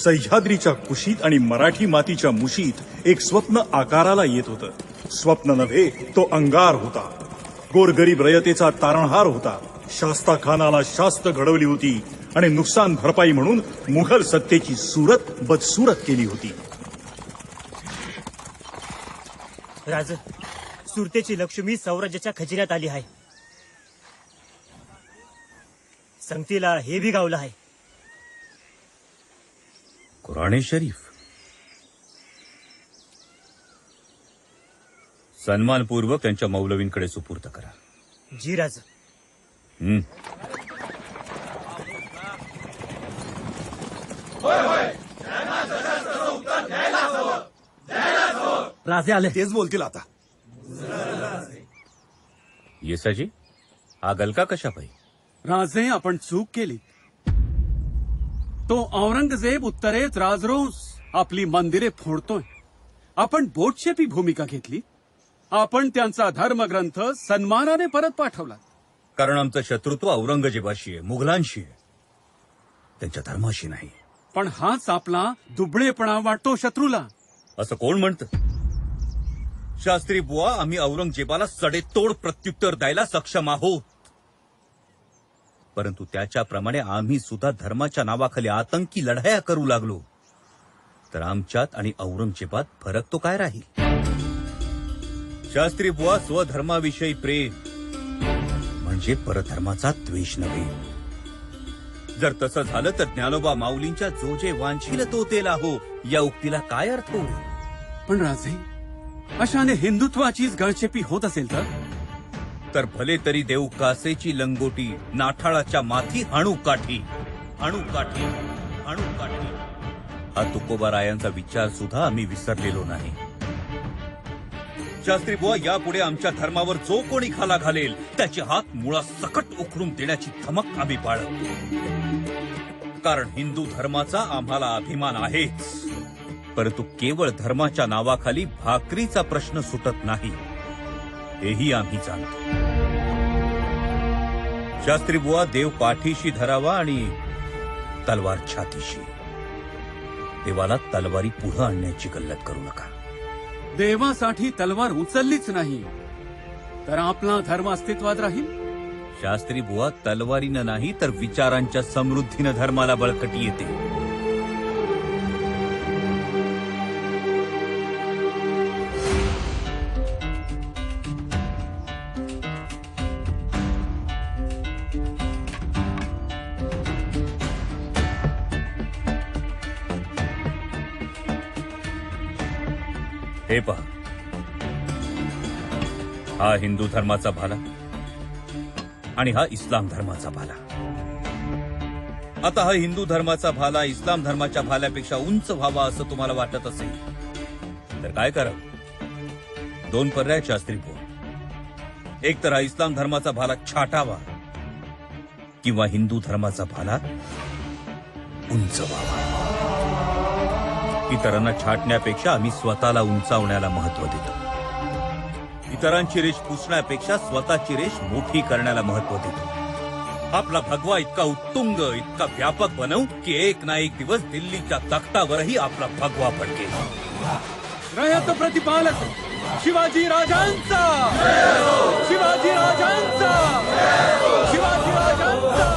सह्याद्रीच्या कुशीत आणि मराठी मातीच्या मुशीत एक स्वप्न आकाराला येत होतं. स्वप्न नव्हे, तो अंगार होता. गोरगरीब रयतेचा तारणहार होता. शास्ता खानाला शास्त घडवली होती आणि नुकसान भरपाई म्हणून मुघल सत्तेची सूरत बदसूरत केली होती. राज, सुरतेची लक्ष्मी सौराज्याच्या खजिन्यात आली आहे. संगतीला हे बी गावलं आहे. कुराणे शरीफ सन्मानपूर्वक त्यांच्या मौलवींकडे सुपूर्द करा. जी राज. राजे आले. तेच बोलतील आता. येसाजी, हा गलका कशा पाई? राजे, आपण चूक केली. तो औरंगजेब उत्तरेत राजरोस आपली मंदिरे फोडतोय. आपण बोटशेपी भूमिका घेतली. आपण त्यांचा धर्मग्रंथ सन्मानाने परत पाठवला. कारण आमचं शत्रुत्व औरंगजेबाशी आहे, मुघलांशी आहे, त्यांच्या धर्माशी नाही. पण हाच आपला दुबळेपणा वाटतो शत्रूला. असं कोण म्हणतं? शास्त्री बुवा, आम्ही औरंगजेबाला सडेतोड प्रत्युत्तर द्यायला सक्षम आहोत. परंतु त्याच्याप्रमाणे आम्ही सुद्धा धर्माच्या नावाखाली आतंकी लढाया करू लागलो तर आमच्यात आणि औरंगजेबात फरक तो काय राहील? शास्त्री बुवा, स्वधर्माविषयी प्रेम म्हणजे परधर्माचा द्वेष नव्हे. जर तसं झालं तर ज्ञानोबा माऊलींच्या जो जे वांछील तो तेला हो या उक्तीला काय अर्थ होईल? पण राजे, अशाने हिंदुत्वाचीच गळचेपी होत असेल तर भले तरी देऊ कासेची लंगोटी, नाठाळाच्या माथी हाणू काठी, हाणू काठी, हाणू काठी. हा तुकोबारायांचा विचार सुद्धा आम्ही विसरलेलो नाही. शास्त्री बुवा, यापुढे आमच्या धर्मावर जो कोणी खाला घालेल त्याचे हात मुळासकट उखडून देण्याची धमक आम्ही बाळगतो. कारण हिंदू धर्माचा आम्हाला अभिमान आहेच. परंतु केवळ धर्माच्या नावाखाली भाकरीचा प्रश्न सुटत नाही, हेही आम्ही जाणतो. शास्त्री बुवा, देव पाठीशी धरावा आणि तलवार छातीशी. देवाला तलवारी पुढे आणण्याची गल्लत करू नका. देवासाठी तलवार उचललीच नाही तर आपला धर्म अस्तित्वात राहील. शास्त्री बुवा, तलवारीनं नाही तर विचारांच्या समृद्धीनं धर्माला बळकटी येते. हे पहा, हा हिंदू धर्माचा भाला आणि हा इस्लाम धर्माचा भाला. आता हा हिंदू धर्माचा भाला इस्लाम धर्माच्या भाल्यापेक्षा उंच व्हावा असं तुम्हाला वाटत असेल तर काय करावं? दोन पर्याय शास्त्री बुवा. एक तर हा इस्लाम धर्माचा भाला छाटावा किंवा हिंदू धर्माचा भाला उंच व्हावा. इतरांना छाटण्यापेक्षा आम्ही स्वतःला उंचावण्याला महत्व देतो. इतरांची रेष पुसण्यापेक्षा स्वतःची रेष मोठी करण्याला महत्व देतो. आपला भगवा इतका उत्तुंग, इतका व्यापक बनवू की एक ना एक दिवस दिल्लीच्या तख्तावरही आपला भगवा फडकेल. रयत प्रतिपालक शिवाजी राजांचा, शिवाजी राजांचा, शिवाजी राजांचा.